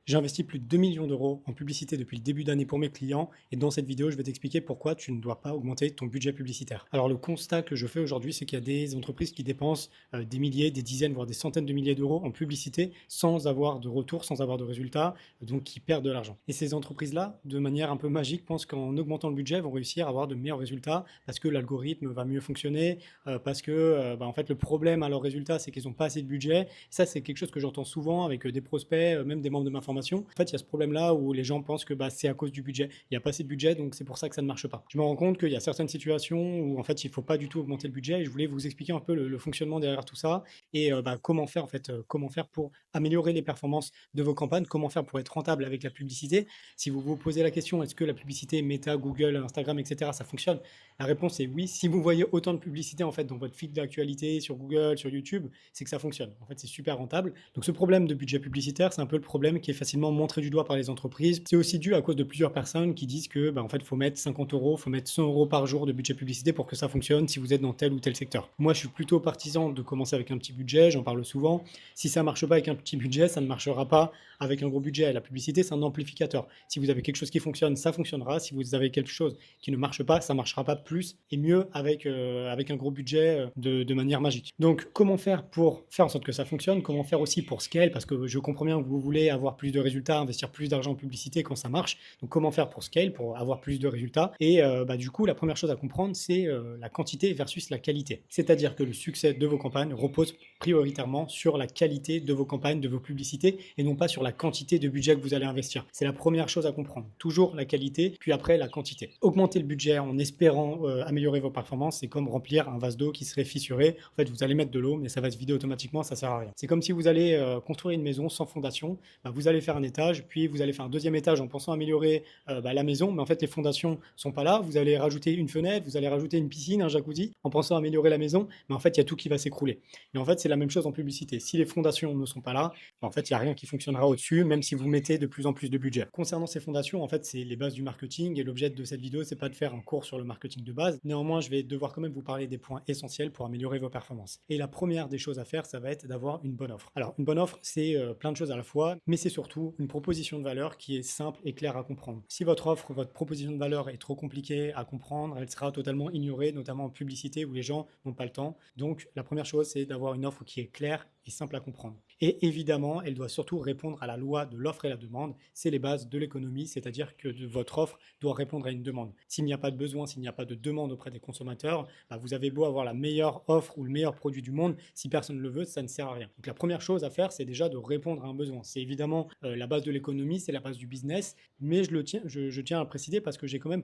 J'ai investi plus de 2 millions d'euros en publicité depuis le début d'année pour mes clients et dans cette vidéo, je vais t'expliquer pourquoi tu ne dois pas augmenter ton budget publicitaire. Alors le constat que je fais aujourd'hui, c'est qu'il y a des entreprises qui dépensent des milliers, des dizaines, voire des centaines de milliers d'euros en publicité sans avoir de retour, sans avoir de résultats, donc qui perdent de l'argent. Et ces entreprises-là, de manière un peu magique, pensent qu'en augmentant le budget, vont réussir à avoir de meilleurs résultats parce que l'algorithme va mieux fonctionner, parce que en fait, le problème à leurs résultats, c'est qu'ils n'ont pas assez de budget. Ça, c'est quelque chose que j'entends souvent avec des prospects, même des membres de ma formation. En fait, il y a ce problème-là où les gens pensent que c'est à cause du budget. Il n'y a pas assez de budget, donc c'est pour ça que ça ne marche pas. Je me rends compte qu'il y a certaines situations où en fait, il ne faut pas du tout augmenter le budget. Et je voulais vous expliquer un peu le fonctionnement derrière tout ça et comment faire en fait, comment faire pour améliorer les performances de vos campagnes, comment faire pour être rentable avec la publicité. Si vous vous posez la question, est-ce que la publicité Meta, Google, Instagram, etc., ça fonctionne? La réponse est oui. Si vous voyez autant de publicité en fait dans votre feed d'actualité sur Google, sur YouTube, c'est que ça fonctionne. En fait, c'est super rentable. Donc ce problème de budget publicitaire, c'est un peu le problème qui est facilement montré du doigt par les entreprises. C'est aussi dû à cause de plusieurs personnes qui disent que en fait, faut mettre 50 euros, faut mettre 100 euros par jour de budget publicité pour que ça fonctionne si vous êtes dans tel ou tel secteur. Moi, je suis plutôt partisan de commencer avec un petit budget, j'en parle souvent. Si ça marche pas avec un petit budget, ça ne marchera pas avec un gros budget. La publicité, c'est un amplificateur. Si vous avez quelque chose qui fonctionne, ça fonctionnera. Si vous avez quelque chose qui ne marche pas, ça marchera pas plus et mieux avec, avec un gros budget de manière magique. Donc, comment faire pour faire en sorte que ça fonctionne? Comment faire aussi pour scale? Parce que je comprends bien que vous voulez avoir plus de résultats, investir plus d'argent en publicité quand ça marche. Donc, comment faire pour scale, pour avoir plus de résultats? Et du coup, la première chose à comprendre, c'est la quantité versus la qualité. C'est-à-dire que le succès de vos campagnes repose prioritairement sur la qualité de vos campagnes, de vos publicités, et non pas sur la quantité de budget que vous allez investir. C'est la première chose à comprendre. Toujours la qualité, puis après la quantité. Augmenter le budget en espérant améliorer vos performances, c'est comme remplir un vase d'eau qui serait fissuré. En fait, vous allez mettre de l'eau, mais ça va se vider automatiquement, ça sert à rien. C'est comme si vous allez construire une maison sans fondation. Vous allez faire un étage, puis vous allez faire un deuxième étage en pensant améliorer la maison, mais en fait les fondations sont pas là. Vous allez rajouter une fenêtre, vous allez rajouter une piscine, un jacuzzi, en pensant améliorer la maison, mais en fait il y a tout qui va s'écrouler. Et en fait c'est la même chose en publicité. Si les fondations ne sont pas là, en fait il n'y a rien qui fonctionnera au-dessus, même si vous mettez de plus en plus de budget. Concernant ces fondations, en fait c'est les bases du marketing et l'objet de cette vidéo c'est pas de faire un cours sur le marketing de base. Néanmoins je vais devoir quand même vous parler des points essentiels pour améliorer vos performances. Et la première des choses à faire, ça va être d'avoir une bonne offre. Alors une bonne offre c'est plein de choses à la fois, mais c'est surtout une proposition de valeur qui est simple et claire à comprendre. Si votre offre, votre proposition de valeur est trop compliquée à comprendre, elle sera totalement ignorée, notamment en publicité où les gens n'ont pas le temps. Donc la première chose c'est d'avoir une offre qui est claire et simple à comprendre. Et évidemment, elle doit surtout répondre à la loi de l'offre et la demande. C'est les bases de l'économie, c'est-à-dire que votre offre doit répondre à une demande. S'il n'y a pas de besoin, s'il n'y a pas de demande auprès des consommateurs, vous avez beau avoir la meilleure offre ou le meilleur produit du monde, si personne ne le veut, ça ne sert à rien. Donc la première chose à faire, c'est déjà de répondre à un besoin. C'est évidemment la base de l'économie, c'est la base du business, mais je tiens à le préciser parce que j'ai quand même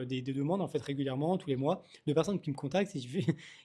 des demandes en fait régulièrement, tous les mois, de personnes qui me contactent et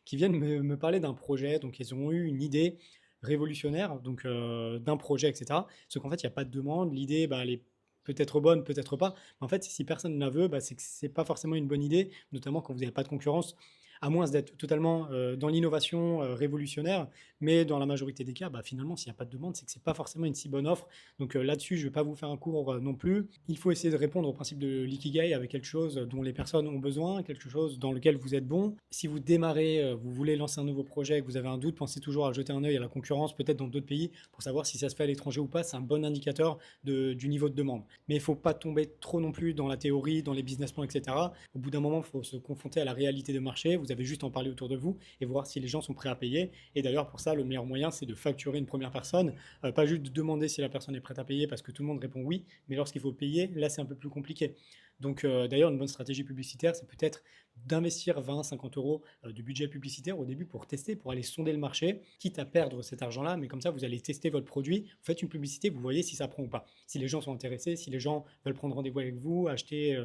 qui viennent me parler d'un projet. Donc ils ont eu une idée révolutionnaire donc d'un projet, etc. Sauf qu'en fait, il n'y a pas de demande. L'idée, elle est peut-être bonne, peut-être pas. Mais en fait, si personne ne la veut, c'est que c'est pas forcément une bonne idée, notamment quand vous n'avez pas de concurrence, à moins d'être totalement dans l'innovation révolutionnaire. Mais dans la majorité des cas, finalement, s'il n'y a pas de demande, c'est que c'est pas forcément une si bonne offre. Donc là-dessus, je ne vais pas vous faire un cours non plus. Il faut essayer de répondre au principe de l'ikigai avec quelque chose dont les personnes ont besoin, quelque chose dans lequel vous êtes bon. Si vous démarrez, vous voulez lancer un nouveau projet, que vous avez un doute, pensez toujours à jeter un œil à la concurrence, peut-être dans d'autres pays, pour savoir si ça se fait à l'étranger ou pas. C'est un bon indicateur du niveau de demande. Mais il ne faut pas tomber trop non plus dans la théorie, dans les business plans, etc. Au bout d'un moment, il faut se confronter à la réalité de marché. Vous avez juste à en parler autour de vous et voir si les gens sont prêts à payer. Et d'ailleurs, pour ça, le meilleur moyen, c'est de facturer une première personne. Pas juste de demander si la personne est prête à payer parce que tout le monde répond oui, mais lorsqu'il faut payer, là, c'est un peu plus compliqué. Donc d'ailleurs, une bonne stratégie publicitaire, c'est peut-être d'investir 20-50 euros de budget publicitaire au début pour tester, pour aller sonder le marché, quitte à perdre cet argent-là, mais comme ça, vous allez tester votre produit, vous faites une publicité, vous voyez si ça prend ou pas. Si les gens sont intéressés, si les gens veulent prendre rendez-vous avec vous, acheter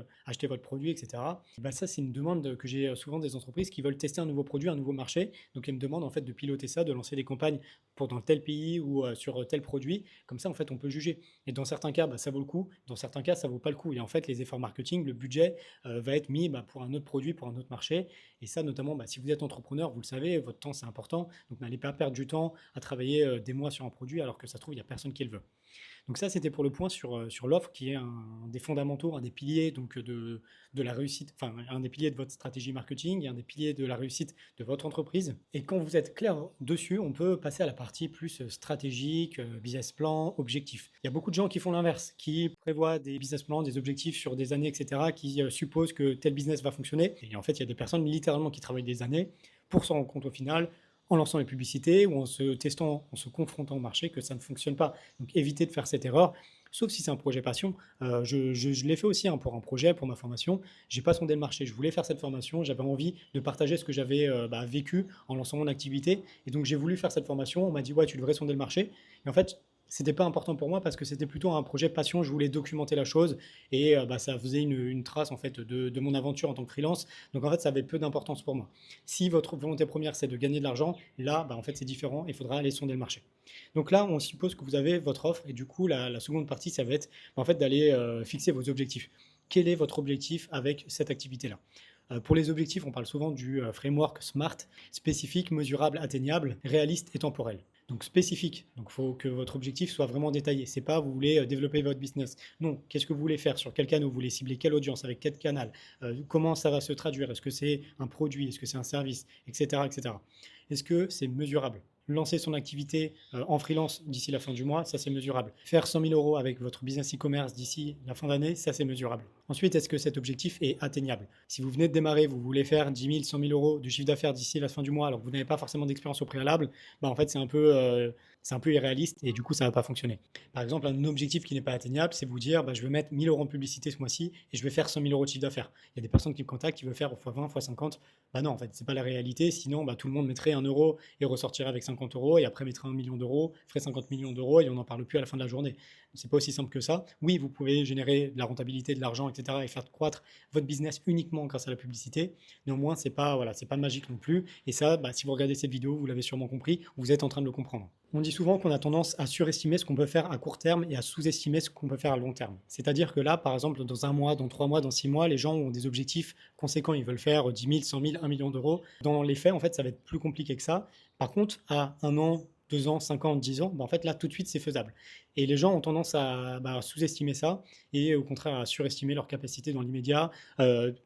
votre produit, etc. Ça, c'est une demande que j'ai souvent des entreprises qui veulent tester un nouveau produit, un nouveau marché. Donc, elles me demandent en fait de piloter ça, de lancer des campagnes pour dans tel pays ou sur tel produit. Comme ça, en fait, on peut juger. Et dans certains cas, ça vaut le coup. Dans certains cas, ça vaut pas le coup. Et en fait, les efforts marketing, le budget va être mis pour un autre produit, pour un autre marché. Et ça, notamment, si vous êtes entrepreneur, vous le savez, votre temps, c'est important. Donc, n'allez pas perdre du temps à travailler des mois sur un produit alors que ça se trouve, il n'y a personne qui le veut. Donc ça, c'était pour le point sur l'offre qui est un des fondamentaux, un des piliers donc, de la réussite, enfin un des piliers de votre stratégie marketing et un des piliers de la réussite de votre entreprise. Et quand vous êtes clair dessus, on peut passer à la partie plus stratégique, business plan, objectif. Il y a beaucoup de gens qui font l'inverse, qui prévoient des business plans, des objectifs sur des années, etc., qui supposent que tel business va fonctionner. Et en fait, il y a des personnes littéralement qui travaillent des années pour s'en rendre compte au final en lançant les publicités ou en se testant, en se confrontant au marché que ça ne fonctionne pas. Donc évitez de faire cette erreur, sauf si c'est un projet passion. Je l'ai fait aussi pour un projet, pour ma formation. J'ai pas sondé le marché, je voulais faire cette formation, j'avais envie de partager ce que j'avais vécu en lançant mon activité. Et donc j'ai voulu faire cette formation, on m'a dit ouais tu devrais sonder le marché. Et en fait, c'était pas important pour moi parce que c'était plutôt un projet passion, je voulais documenter la chose et ça faisait une trace en fait de mon aventure en tant que freelance. Donc en fait ça avait peu d'importance pour moi. Si votre volonté première c'est de gagner de l'argent, là en fait c'est différent, il faudra aller sonder le marché. Donc là on suppose que vous avez votre offre et du coup la seconde partie ça va être en fait d'aller fixer vos objectifs. Quel est votre objectif avec cette activité-là? Pour les objectifs, on parle souvent du framework SMART, spécifique, mesurable, atteignable, réaliste et temporel. Donc spécifique, donc il faut que votre objectif soit vraiment détaillé. C'est pas vous voulez développer votre business. Non, qu'est-ce que vous voulez faire, sur quel canal vous voulez cibler, quelle audience, avec quel canal, comment ça va se traduire, est-ce que c'est un produit, est-ce que c'est un service, etc. etc. Est-ce que c'est mesurable? Lancer son activité en freelance d'ici la fin du mois, ça c'est mesurable. Faire 100 000 euros avec votre business e-commerce d'ici la fin d'année, ça c'est mesurable. Ensuite, est-ce que cet objectif est atteignable? Si vous venez de démarrer, vous voulez faire 10 000, 100 000 euros de chiffre d'affaires d'ici la fin du mois, alors que vous n'avez pas forcément d'expérience au préalable, en fait c'est un peu irréaliste et du coup ça ne va pas fonctionner. Par exemple, un objectif qui n'est pas atteignable, c'est vous dire je vais mettre 1000 euros en publicité ce mois-ci et je vais faire 100 000 euros de chiffre d'affaires. Il y a des personnes qui me contactent qui veulent faire x20, x50. Non, en fait, c'est pas la réalité. Sinon, tout le monde mettrait 1 euro et ressortirait avec 50 euros et après mettrait 1 million d'euros, ferait 50 millions d'euros et on n'en parle plus à la fin de la journée. C'est pas aussi simple que ça. Oui, vous pouvez générer de la rentabilité, de l'argent, etc. et faire croître votre business uniquement grâce à la publicité. Néanmoins, c'est pas magique non plus. Et ça, si vous regardez cette vidéo, vous l'avez sûrement compris, vous êtes en train de le comprendre. On dit souvent qu'on a tendance à surestimer ce qu'on peut faire à court terme et à sous-estimer ce qu'on peut faire à long terme. C'est-à-dire que là, par exemple, dans un mois, dans 3 mois, dans 6 mois, les gens ont des objectifs conséquents. Ils veulent faire 10 000, 100 000, 1 million d'euros. Dans les faits, en fait, ça va être plus compliqué que ça. Par contre, à 1 an, 2 ans, 5 ans, 10 ans, en fait, là, tout de suite, c'est faisable. Et les gens ont tendance à sous-estimer ça et au contraire à surestimer leurs capacités dans l'immédiat.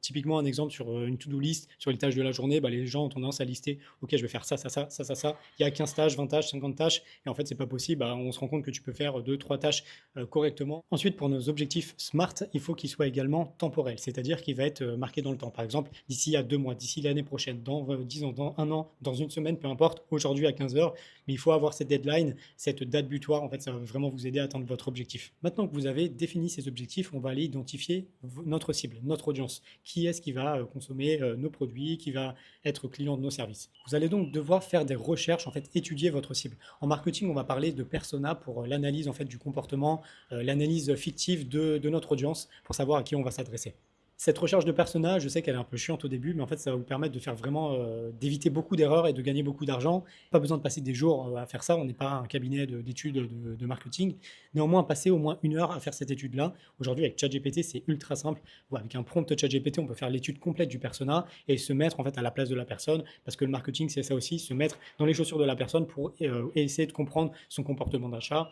Typiquement, un exemple sur une to-do list, sur les tâches de la journée, les gens ont tendance à lister, ok, je vais faire ça, ça, ça, ça, ça, ça. Il y a 15 tâches, 20 tâches, 50 tâches, et en fait, c'est pas possible. On se rend compte que tu peux faire 2, 3 tâches correctement. Ensuite, pour nos objectifs SMART, il faut qu'ils soient également temporels, c'est-à-dire qu'il va être marqué dans le temps. Par exemple, d'ici à 2 mois, d'ici l'année prochaine, dans 10 ans, dans 1 an, dans une semaine, peu importe, aujourd'hui à 15 heures, mais il faut avoir cette deadline, cette date butoir. En fait, ça va vraiment vous aider à atteindre votre objectif. Maintenant que vous avez défini ces objectifs, on va aller identifier notre cible, notre audience. Qui est-ce qui va consommer nos produits, qui va être client de nos services. Vous allez donc devoir faire des recherches, en fait, étudier votre cible. En marketing, on va parler de persona pour l'analyse en fait du comportement, l'analyse fictive de notre audience pour savoir à qui on va s'adresser. Cette recherche de persona, je sais qu'elle est un peu chiante au début, mais en fait, ça va vous permettre de faire vraiment, d'éviter beaucoup d'erreurs et de gagner beaucoup d'argent. Pas besoin de passer des jours à faire ça, on n'est pas un cabinet d'études de marketing. Néanmoins, passer au moins 1 heure à faire cette étude-là. Aujourd'hui, avec ChatGPT, c'est ultra simple. Avec un prompt ChatGPT, on peut faire l'étude complète du persona et se mettre en fait à la place de la personne, parce que le marketing, c'est ça aussi, se mettre dans les chaussures de la personne pour essayer de comprendre son comportement d'achat,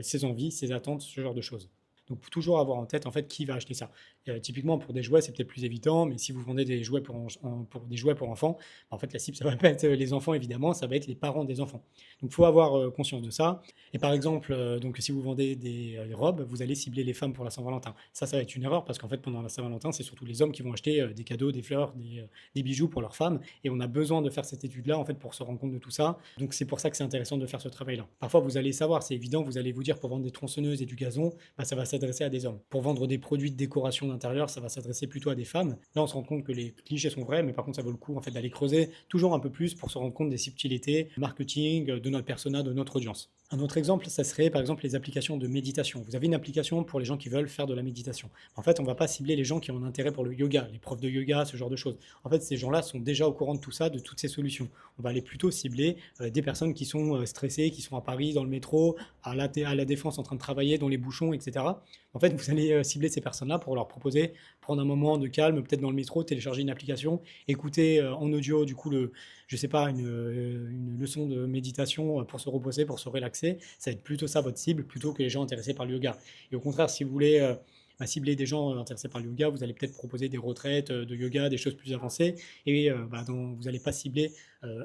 ses envies, ses attentes, ce genre de choses. Donc, faut toujours avoir en tête en fait qui va acheter ça. Typiquement pour des jouets, c'est peut-être plus évident, mais si vous vendez des jouets pour des jouets pour enfants, en fait la cible ça va pas être les enfants évidemment, ça va être les parents des enfants. Donc, il faut avoir conscience de ça. Et par exemple, donc si vous vendez des robes, vous allez cibler les femmes pour la Saint-Valentin. Ça va être une erreur parce qu'en fait pendant la Saint-Valentin, c'est surtout les hommes qui vont acheter des cadeaux, des fleurs, des bijoux pour leurs femmes. Et on a besoin de faire cette étude-là en fait pour se rendre compte de tout ça. Donc c'est pour ça que c'est intéressant de faire ce travail-là. Parfois vous allez savoir, c'est évident, vous allez vous dire pour vendre des tronçonneuses et du gazon, ça va s'adresser à des hommes. Pour vendre des produits de décoration d'intérieur, ça va s'adresser plutôt à des femmes. Là, on se rend compte que les clichés sont vrais, mais par contre, ça vaut le coup en fait d'aller creuser toujours un peu plus pour se rendre compte des subtilités marketing, de notre persona, de notre audience. Un autre exemple, ça serait par exemple les applications de méditation. Vous avez une application pour les gens qui veulent faire de la méditation. En fait, on ne va pas cibler les gens qui ont un intérêt pour le yoga, les profs de yoga, ce genre de choses. En fait, ces gens-là sont déjà au courant de tout ça, de toutes ces solutions. On va aller plutôt cibler des personnes qui sont stressées, qui sont à Paris, dans le métro, à la Défense en train de travailler, dans les bouchons, etc. En fait, vous allez cibler ces personnes-là pour leur proposer, prendre un moment de calme, peut-être dans le métro, télécharger une application, écouter en audio, du coup, je sais pas, une leçon de méditation pour se reposer, pour se relaxer. Ça va être plutôt ça votre cible, plutôt que les gens intéressés par le yoga. Et au contraire, si vous voulez cibler des gens intéressés par le yoga, vous allez peut-être proposer des retraites de yoga, des choses plus avancées. Et vous n'allez pas cibler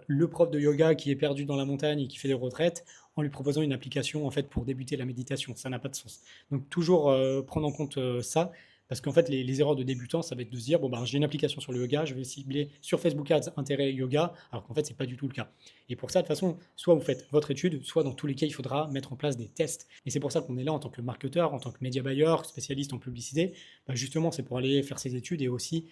le prof de yoga qui est perdu dans la montagne et qui fait des retraites en lui proposant une application en fait pour débuter la méditation. Ça n'a pas de sens. Donc toujours prendre en compte ça. Parce qu'en fait, les erreurs de débutants, ça va être de se dire, bon, j'ai une application sur le yoga, je vais cibler sur Facebook Ads intérêt yoga, alors qu'en fait, c'est pas du tout le cas. Et pour ça, de toute façon, soit vous faites votre étude, soit dans tous les cas, il faudra mettre en place des tests. Et c'est pour ça qu'on est là en tant que marketeur, en tant que média buyer, spécialiste en publicité. Justement, c'est pour aller faire ses études et aussi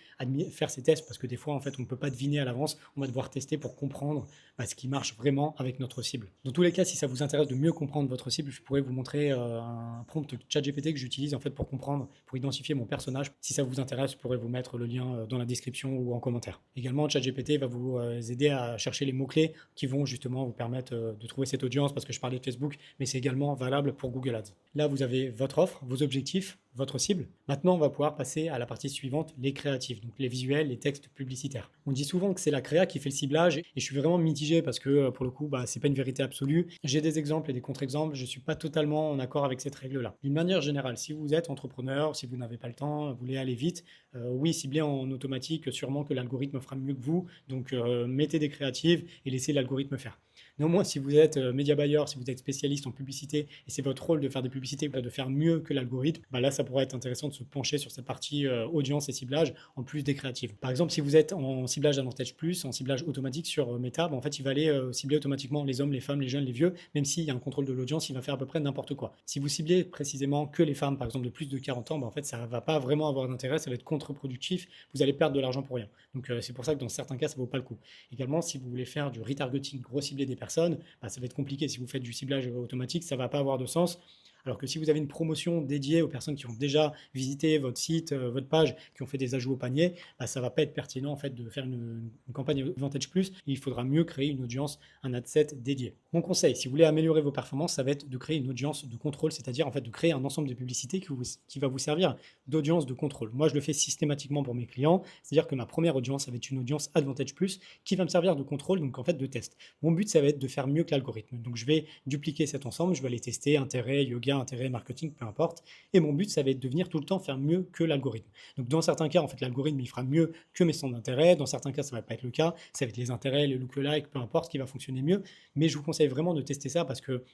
faire ses tests, parce que des fois, en fait, on ne peut pas deviner à l'avance, on va devoir tester pour comprendre ce qui marche vraiment avec notre cible. Dans tous les cas, si ça vous intéresse de mieux comprendre votre cible, je pourrais vous montrer un prompt ChatGPT que j'utilise en fait pour comprendre, pour identifier mon personnage. Si ça vous intéresse, je pourrais vous mettre le lien dans la description ou en commentaire. Également, ChatGPT va vous aider à chercher les mots-clés qui vont justement vous permettre de trouver cette audience, parce que je parlais de Facebook, mais c'est également valable pour Google Ads. Là, vous avez votre offre, vos objectifs, votre cible. Maintenant, on va pouvoir passer à la partie suivante, les créatifs, donc les visuels, les textes publicitaires. On dit souvent que c'est la créa qui fait le ciblage, et je suis vraiment mitigé parce que pour le coup, c'est pas une vérité absolue. J'ai des exemples et des contre-exemples, je suis pas totalement en accord avec cette règle-là. D'une manière générale, si vous êtes entrepreneur, si vous n'avez pas le temps, vous voulez aller vite, oui, ciblez en automatique, sûrement que l'algorithme fera mieux que vous, donc mettez des créatives et laissez l'algorithme faire. Néanmoins, si vous êtes média buyer, si vous êtes spécialiste en publicité et c'est votre rôle de faire des publicités, de faire mieux que l'algorithme, là, ça pourrait être intéressant de se pencher sur cette partie audience et ciblage en plus des créatives. Par exemple, si vous êtes en ciblage Advantage Plus, en ciblage automatique sur Meta, en fait, il va aller cibler automatiquement les hommes, les femmes, les jeunes, les vieux, même s'il y a un contrôle de l'audience, il va faire à peu près n'importe quoi. Si vous ciblez précisément que les femmes, par exemple, de plus de 40 ans, en fait, ça ne va pas vraiment avoir d'intérêt, ça va être contre-productif, vous allez perdre de l'argent pour rien. Donc, c'est pour ça que dans certains cas, ça ne vaut pas le coup. Également, si vous voulez faire du retargeting, gros cibler des personnes, ça va être compliqué. Si vous faites du ciblage automatique, ça ne va pas avoir de sens. Alors que si vous avez une promotion dédiée aux personnes qui ont déjà visité votre site, votre page, qui ont fait des ajouts au panier, ça ne va pas être pertinent en fait de faire une campagne Advantage Plus. Il faudra mieux créer une audience, un ad set dédié. Mon conseil, si vous voulez améliorer vos performances, ça va être de créer une audience de contrôle, c'est-à-dire en fait de créer un ensemble de publicités qui va vous servir d'audience de contrôle. Moi, je le fais systématiquement pour mes clients, c'est-à-dire que ma première audience, ça va être une audience Advantage Plus qui va me servir de contrôle, donc en fait de test. Mon but, ça va être de faire mieux que l'algorithme. Donc je vais dupliquer cet ensemble, je vais aller tester intérêt, yoga, intérêt, marketing, peu importe. Et mon but, ça va être de venir tout le temps faire mieux que l'algorithme. Donc dans certains cas, en fait, l'algorithme, il fera mieux que mes centres d'intérêt. Dans certains cas, ça ne va pas être le cas. Ça va être les intérêts, les lookalikes, peu importe, ce qui va fonctionner mieux. Mais je vous conseille vraiment de tester ça parce que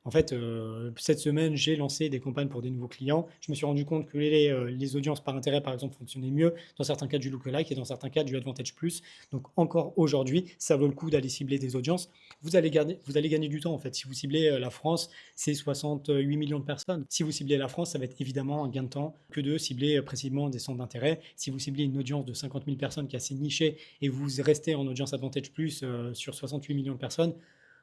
en fait, cette semaine, j'ai lancé des campagnes pour des nouveaux clients. Je me suis rendu compte que les audiences par intérêt, par exemple, fonctionnaient mieux. Dans certains cas, du lookalike et dans certains cas, du Advantage Plus. Donc, encore aujourd'hui, ça vaut le coup d'aller cibler des audiences. Vous allez gagner du temps, en fait. Si vous ciblez la France, c'est 68 millions de personnes. Si vous ciblez la France, ça va être évidemment un gain de temps que de cibler précisément des centres d'intérêt. Si vous ciblez une audience de 50 000 personnes qui est assez nichée et vous restez en audience Advantage Plus sur 68 millions de personnes,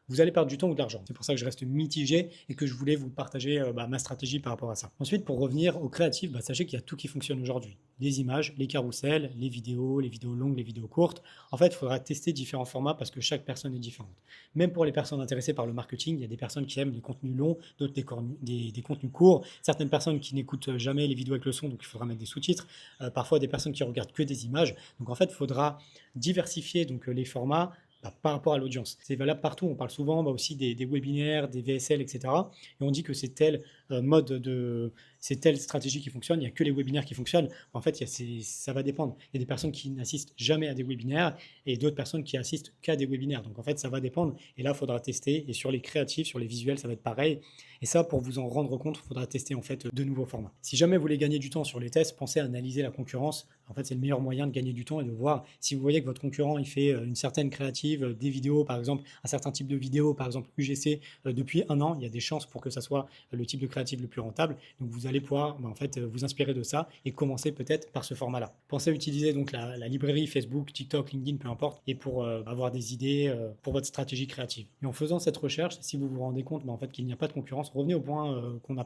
vous allez perdre du temps ou de l'argent. C'est pour ça que je reste mitigé et que je voulais vous partager ma stratégie par rapport à ça. Ensuite, pour revenir aux créatifs, sachez qu'il y a tout qui fonctionne aujourd'hui. Les images, les carousels, les vidéos longues, les vidéos courtes. En fait, il faudra tester différents formats parce que chaque personne est différente. Même pour les personnes intéressées par le marketing, il y a des personnes qui aiment les contenus longs, d'autres des contenus courts. Certaines personnes qui n'écoutent jamais les vidéos avec le son, donc il faudra mettre des sous-titres. Parfois, des personnes qui regardent que des images. Donc en fait, il faudra diversifier les formats par rapport à l'audience. C'est valable partout, on parle souvent aussi des webinaires, des VSL, etc. Et on dit que c'est tel c'est telle stratégie qui fonctionne, il n'y a que les webinaires qui fonctionnent. En fait, ça va dépendre. Il y a des personnes qui n'assistent jamais à des webinaires et d'autres personnes qui assistent qu'à des webinaires. Donc en fait, ça va dépendre. Et là, il faudra tester. Et sur les créatifs, sur les visuels, ça va être pareil. Et ça, pour vous en rendre compte, il faudra tester en fait de nouveaux formats. Si jamais vous voulez gagner du temps sur les tests, pensez à analyser la concurrence. En fait, c'est le meilleur moyen de gagner du temps et de voir si vous voyez que votre concurrent il fait une certaine créative, des vidéos par exemple, un certain type de vidéo, par exemple UGC, depuis 1 an, il y a des chances pour que ça soit le type de créative le plus rentable. Donc vous allez pouvoir vous inspirer de ça et commencer peut-être par ce format-là. Pensez à utiliser donc la librairie Facebook, TikTok, LinkedIn, peu importe, et pour avoir des idées pour votre stratégie créative. Et en faisant cette recherche, si vous vous rendez compte en fait, qu'il n'y a pas de concurrence, revenez au point dont on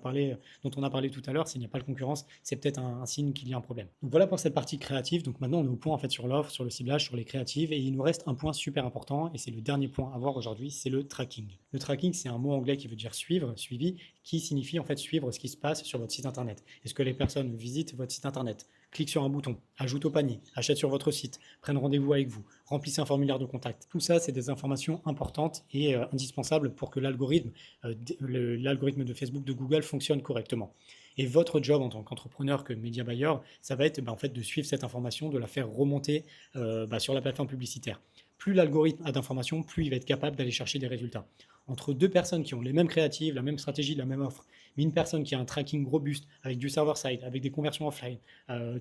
a parlé tout à l'heure. S'il n'y a pas de concurrence, c'est peut-être un signe qu'il y a un problème. Donc voilà pour cette partie créative. Donc maintenant on est au point en fait sur l'offre, sur le ciblage, sur les créatives, et il nous reste un point super important et c'est le dernier point à voir aujourd'hui, c'est le tracking. Le tracking, c'est un mot anglais qui veut dire suivre, suivi, qui signifie en fait suivre ce qui se passe sur votre site internet. Est-ce que les personnes visitent votre site internet, cliquent sur un bouton, ajoutent au panier, achètent sur votre site, prennent rendez-vous avec vous, remplissent un formulaire de contact. Tout ça, c'est des informations importantes et indispensables pour que l'algorithme de Facebook, de Google fonctionne correctement. Et votre job en tant qu'entrepreneur, que média buyer, ça va être en fait de suivre cette information, de la faire remonter sur la plateforme publicitaire. Plus l'algorithme a d'informations, plus il va être capable d'aller chercher des résultats. Entre deux personnes qui ont les mêmes créatives, la même stratégie, la même offre, mais une personne qui a un tracking robuste avec du server-side, avec des conversions offline,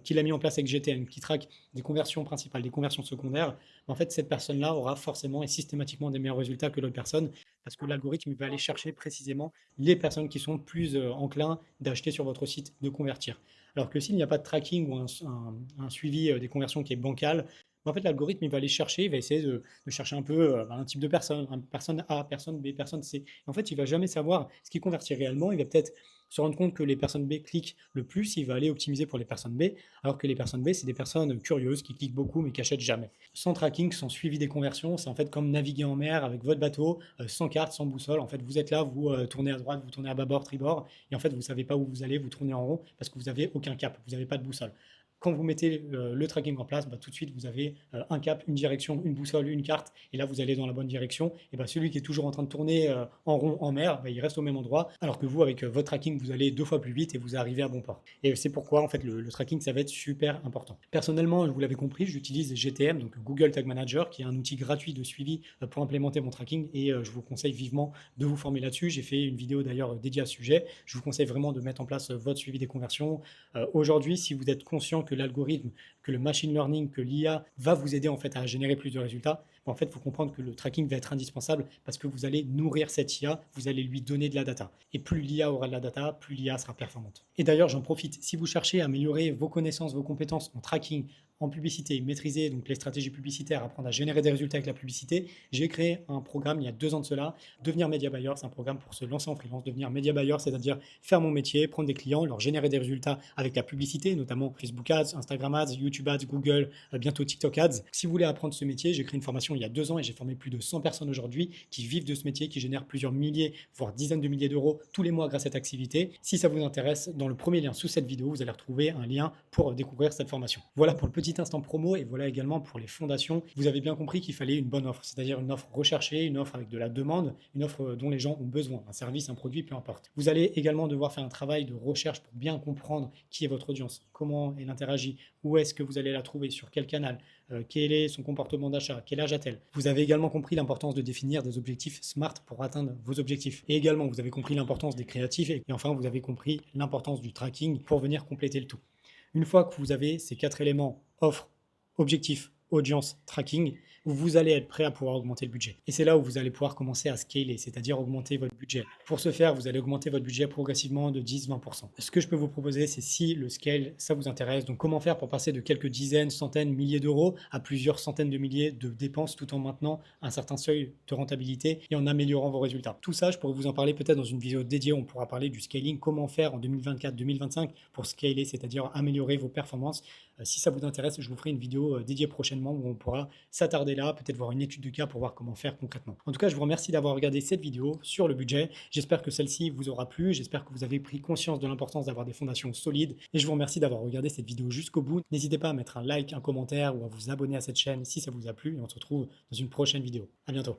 qui l'a mis en place avec GTM, qui traque des conversions principales, des conversions secondaires, en fait, cette personne-là aura forcément et systématiquement des meilleurs résultats que l'autre personne, parce que l'algorithme va aller chercher précisément les personnes qui sont plus enclins d'acheter sur votre site, de convertir. Alors que s'il n'y a pas de tracking ou un suivi des conversions qui est bancal, en fait, l'algorithme, il va aller chercher, il va essayer de chercher un peu un type de personne, personne A, personne B, personne C. Et en fait, il va jamais savoir ce qui convertit réellement. Il va peut-être se rendre compte que les personnes B cliquent le plus, il va aller optimiser pour les personnes B, alors que les personnes B, c'est des personnes curieuses qui cliquent beaucoup mais qui achètent jamais. Sans tracking, sans suivi des conversions, c'est en fait comme naviguer en mer avec votre bateau, sans carte, sans boussole. En fait, vous êtes là, vous tournez à droite, vous tournez à bâbord, tribord, et en fait, vous ne savez pas où vous allez, vous tournez en rond parce que vous n'avez aucun cap, vous n'avez pas de boussole. Quand vous mettez le tracking en place, tout de suite, vous avez un cap, une direction, une boussole, une carte, et là, vous allez dans la bonne direction. Et celui qui est toujours en train de tourner en rond en mer, il reste au même endroit, alors que vous, avec votre tracking, vous allez 2 fois plus vite et vous arrivez à bon port. Et c'est pourquoi, en fait, le tracking, ça va être super important. Personnellement, vous l'avez compris, j'utilise GTM, donc Google Tag Manager, qui est un outil gratuit de suivi pour implémenter mon tracking, et je vous conseille vivement de vous former là-dessus. J'ai fait une vidéo d'ailleurs dédiée à ce sujet. Je vous conseille vraiment de mettre en place votre suivi des conversions. Aujourd'hui, si vous êtes conscient que l'algorithme, que le machine learning, que l'IA va vous aider en fait à générer plus de résultats, en fait, il faut comprendre que le tracking va être indispensable parce que vous allez nourrir cette IA, vous allez lui donner de la data. Et plus l'IA aura de la data, plus l'IA sera performante. Et d'ailleurs, j'en profite, si vous cherchez à améliorer vos connaissances, vos compétences en tracking, en publicité, maîtriser donc les stratégies publicitaires, apprendre à générer des résultats avec la publicité, j'ai créé un programme il y a 2 ans de cela, Devenir Media Buyer. C'est un programme pour se lancer en freelance. Devenir Media Buyer, c'est-à-dire faire mon métier, prendre des clients, leur générer des résultats avec la publicité, notamment Facebook Ads, Instagram Ads, YouTube Ads, Google, bientôt TikTok Ads. Si vous voulez apprendre ce métier, j'ai créé une formation il y a 2 ans et j'ai formé plus de 100 personnes aujourd'hui qui vivent de ce métier, qui génèrent plusieurs milliers, voire dizaines de milliers d'euros tous les mois grâce à cette activité. Si ça vous intéresse, dans le premier lien sous cette vidéo, vous allez retrouver un lien pour découvrir cette formation. Voilà pour le petit instant promo et voilà également pour les fondations. Vous avez bien compris qu'il fallait une bonne offre, c'est-à-dire une offre recherchée, une offre avec de la demande, une offre dont les gens ont besoin, un service, un produit, peu importe. Vous allez également devoir faire un travail de recherche pour bien comprendre qui est votre audience, comment elle interagit, où est-ce que vous allez la trouver, sur quel canal, quel est son comportement d'achat, quel âge a-t-elle. Vous avez également compris l'importance de définir des objectifs SMART pour atteindre vos objectifs. Et également, vous avez compris l'importance des créatifs et enfin, vous avez compris l'importance du tracking pour venir compléter le tout. Une fois que vous avez ces 4 éléments, offre, objectif, audience, tracking, vous allez être prêt à pouvoir augmenter le budget. Et c'est là où vous allez pouvoir commencer à scaler, c'est-à-dire augmenter votre budget. Pour ce faire, vous allez augmenter votre budget progressivement de 10-20%. Ce que je peux vous proposer, c'est si le scale, ça vous intéresse, donc comment faire pour passer de quelques dizaines, centaines, milliers d'euros à plusieurs centaines de milliers de dépenses tout en maintenant un certain seuil de rentabilité et en améliorant vos résultats. Tout ça, je pourrais vous en parler peut-être dans une vidéo dédiée, on pourra parler du scaling, comment faire en 2024-2025 pour scaler, c'est-à-dire améliorer vos performances. Si ça vous intéresse, je vous ferai une vidéo dédiée prochainement où on pourra s'attarder là, peut-être voir une étude de cas pour voir comment faire concrètement. En tout cas, je vous remercie d'avoir regardé cette vidéo sur le budget. J'espère que celle-ci vous aura plu. J'espère que vous avez pris conscience de l'importance d'avoir des fondations solides. Et je vous remercie d'avoir regardé cette vidéo jusqu'au bout. N'hésitez pas à mettre un like, un commentaire ou à vous abonner à cette chaîne si ça vous a plu. Et on se retrouve dans une prochaine vidéo. À bientôt.